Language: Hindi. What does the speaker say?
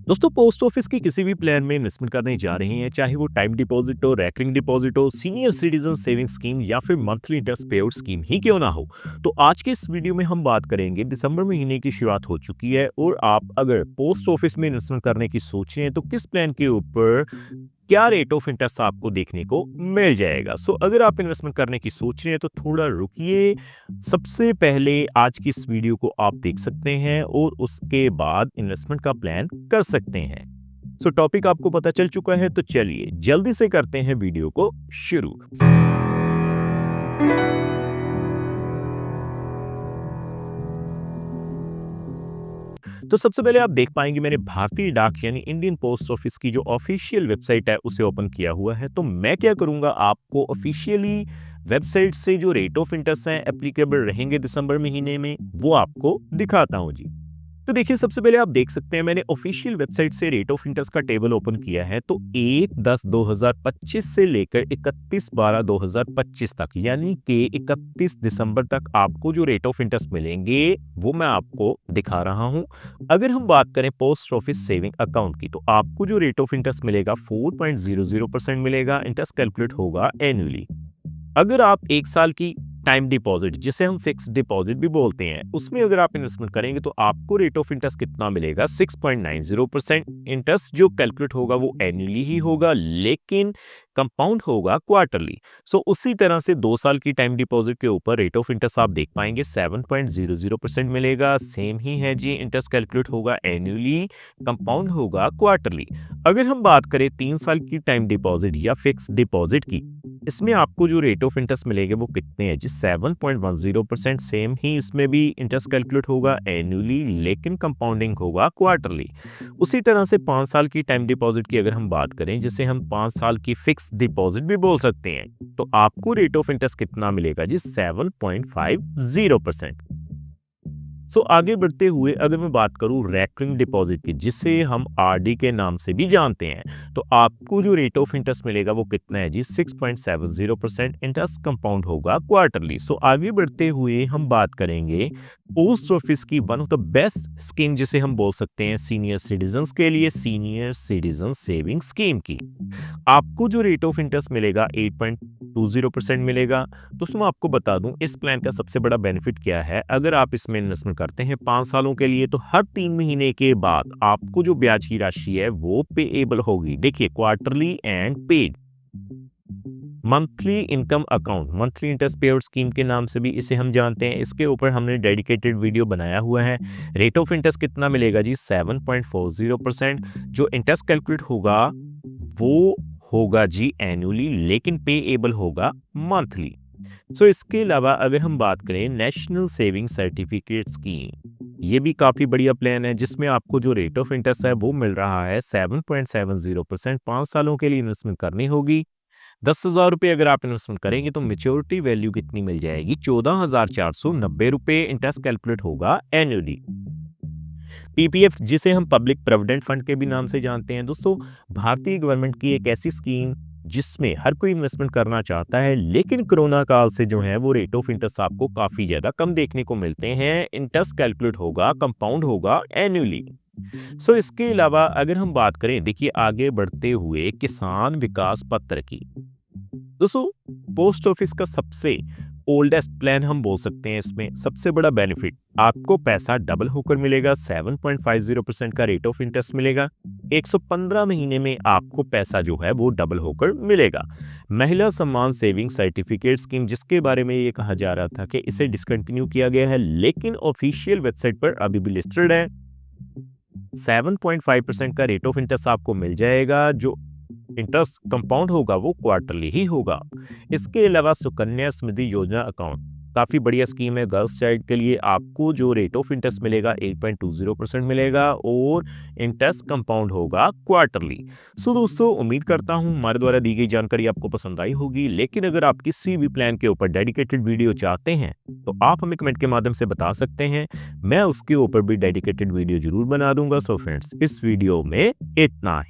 दोस्तों, पोस्ट ऑफिस के किसी भी प्लान में इन्वेस्टमेंट करने जा रहे हैं, चाहे वो टाइम डिपॉजिट हो, रैकरिंग डिपॉजिट हो, सीनियर सिटीजन सेविंग स्कीम या फिर मंथली इंटरेस्ट पे आउट स्कीम ही क्यों ना हो। तो आज के इस वीडियो में हम बात करेंगे। दिसंबर महीने की शुरुआत हो चुकी है और आप अगर पोस्ट ऑफिस में इन्वेस्टमेंट करने की सोचें तो किस प्लान के ऊपर क्या रेट ऑफ इंटरेस्ट आपको देखने को मिल जाएगा। सो अगर आप इन्वेस्टमेंट करने की सोच रहे हैं तो थोड़ा रुकिए। सबसे पहले आज की इस वीडियो को आप देख सकते हैं और उसके बाद इन्वेस्टमेंट का प्लान कर सकते हैं। सो टॉपिक आपको पता चल चुका है, तो चलिए जल्दी से करते हैं वीडियो को शुरू। तो सबसे पहले आप देख पाएंगे मैंने भारतीय डाक यानी इंडियन पोस्ट ऑफिस की जो ऑफिशियल वेबसाइट है उसे ओपन किया हुआ है। तो मैं क्या करूंगा, आपको ऑफिशियली वेबसाइट से जो रेट ऑफ इंटरेस्ट है एप्लीकेबल रहेंगे दिसंबर महीने में वो आपको दिखाता हूं जी। तो देखिए, सबसे पहले आप देख सकते हैं मैंने ऑफिशियल वेबसाइट से रेट ऑफ इंटरेस्ट का टेबल ओपन किया है। तो 1/10/2025 से लेकर 31/12/2025 तक यानी कि 31 दिसंबर तक आपको जो रेट ऑफ इंटरेस्ट मिलेंगे वो मैं आपको दिखा रहा हूं। अगर हम बात करें पोस्ट ऑफिस सेविंग अकाउंट की, तो आपको जो रेट ऑफ इंटरेस्ट मिलेगा 4.00% मिलेगा। इंटरेस्ट कैलकुलेट होगा एनुअली। अगर आप 1 साल की टाइम डिपॉजिट, जिसे हम फिक्स्ड डिपॉजिट भी बोलते हैं, उसमें अगर आप इन्वेस्टमेंट करेंगे तो आपको रेट ऑफ इंटरेस्ट कितना मिलेगा, 6.90%। इंटरेस्ट जो कैलकुलेट होगा वो एनुअली ही होगा, लेकिन कंपाउंड होगा क्वार्टरली। सो उसी तरह से 2 साल की टाइम डिपॉजिट के ऊपर रेट ऑफ इंटरेस्ट आप देख पाएंगे 7.00% मिलेगा। सेम ही है जी, इंटरेस्ट कैलकुलेट होगा एनुअली, कंपाउंड होगा क्वार्टरली। अगर हम बात करें 3 साल की टाइम डिपॉजिट या फिक्स डिपॉजिट की, इसमें आपको जो रेट ऑफ इंटरेस्ट मिलेगा वो कितने हैं जी, 7.10%। सेम ही इसमें भी इंटरेस्ट कैलकुलेट होगा एनुअली, लेकिन कंपाउंडिंग होगा क्वार्टरली। उसी तरह से 5 साल की टाइम डिपॉजिट की अगर हम बात करें, जिसे हम 5 साल की फिक्स डिपॉजिट भी बोल सकते हैं, तो आपको रेट ऑफ इंटरेस्ट कितना मिलेगा जी, 7.50%। सो आगे बढ़ते हुए अगर मैं बात करूं रैकरिंग डिपॉजिट की, जिसे हम आरडी के नाम से भी जानते हैं, तो आपको जो रेट ऑफ इंटरेस्ट मिलेगा वो कितना है जी, 6.70%। इंटरेस्ट कंपाउंड होगा क्वार्टरली। सो आगे बढ़ते हुए हम बात करेंगे पोस्ट ऑफिस की one of the best scheme, जिसे हम बोल सकते हैं सीनियर सिटीजन्स के लिए, सीनियर सिटीजन सेविंग स्कीम की। आपको जो रेट ऑफ इंटरेस्ट मिलेगा 8.20% मिलेगा। दोस्तों, मैं आपको बता दूं इस प्लान का सबसे बड़ा बेनिफिट क्या है। अगर आप इसमें इन्वेस्टमेंट करते हैं 5 सालों के लिए, तो हर 3 महीने के बाद आपको जो ब्याज की राशि है वो पेएबल होगी। देखिए, quarterly and paid. Monthly income account, monthly interest पे आउट स्कीम के नाम से भी इसे हम जानते हैं। इसके ऊपर हमने डेडिकेटेड वीडियो बनाया हुआ है। रेट ऑफ इंटरेस्ट कितना मिलेगा जी, 7.40%। जो इंटरेस्ट कैलकुलेट होगा वो होगा जी एनुअली, लेकिन पेएबल होगा मंथली। सो इसके अलावा अगर हम बात करें नेशनल सेविंग सर्टिफिकेट स्कीम, ये भी काफी बढ़िया प्लान है, जिसमें आपको जो रेट ऑफ इंटरेस्ट है वो मिल रहा है 7.70%। 5 सालों के लिए इन्वेस्टमेंट करनी होगी। 10,000 रुपये अगर आप इन्वेस्टमेंट करेंगे तो मेच्योरिटी वैल्यू कितनी मिल जाएगी, 14,490 रुपये। इंटरेस्ट कैलकुलेट होगा एनुअली। पीपीएफ, जिसे हम पब्लिक प्रोविडेंट फंड के भी नाम से जानते हैं, दोस्तों भारतीय गवर्नमेंट की एक ऐसी स्कीम जिसमें हर कोई इन्वेस्टमेंट करना चाहता है, लेकिन कोरोना काल से जो है वो रेट ऑफ इंटरेस्ट आपको काफी ज्यादा कम देखने को मिलते हैं। इंटरेस्ट कैलकुलेट होगा, कंपाउंड होगा एनुअली। सो इसके अलावा अगर हम बात करें, देखिए आगे बढ़ते हुए किसान विकास पत्र की, दोस्तों पोस्ट ऑफिस का सबसे ओल्डेस्ट प्लान हम बोल सकते हैं। इसमें सबसे बड़ा बेनिफिट, आपको पैसा डबल होकर मिलेगा। 7.50% का रेट ऑफ इंटरेस्ट मिलेगा। 115 महीने में आपको पैसा जो है वो डबल होकर मिलेगा। महिला सम्मान सेविंग सर्टिफिकेट स्कीम, जिसके बारे में ये कहा जा रहा था कि इसे डिसकंटिन्यू किया गया है, लेकिन ऑफिशियल वेबसाइट पर अभी भी लिस्टेड है। 7.5% का रेट ऑफ इंटरेस्ट आपको मिल जाएगा। जो इंटरेस्ट कंपाउंड होगा वो क्वार्टरली ही होगा। इसके अलावा सुकन्या समृद्धि योजना अकाउंट, काफी बढ़िया स्कीम है गर्ल्स चाइल्ड के लिए। आपको जो रेट ऑफ इंटरेस्ट मिलेगा 8.20% मिलेगा और इंटरेस्ट कंपाउंड होगा क्वार्टरली। सो दोस्तों, उम्मीद करता हूं हमारे द्वारा दी गई जानकारी आपको पसंद आई होगी। लेकिन अगर आप किसी भी प्लान के ऊपर डेडिकेटेड वीडियो चाहते हैं तो आप हमें कमेंट के माध्यम से बता सकते हैं। मैं उसके ऊपर भी डेडिकेटेड वीडियो जरूर बना दूंगा। सो फ्रेंड्स, इस वीडियो में इतना ही।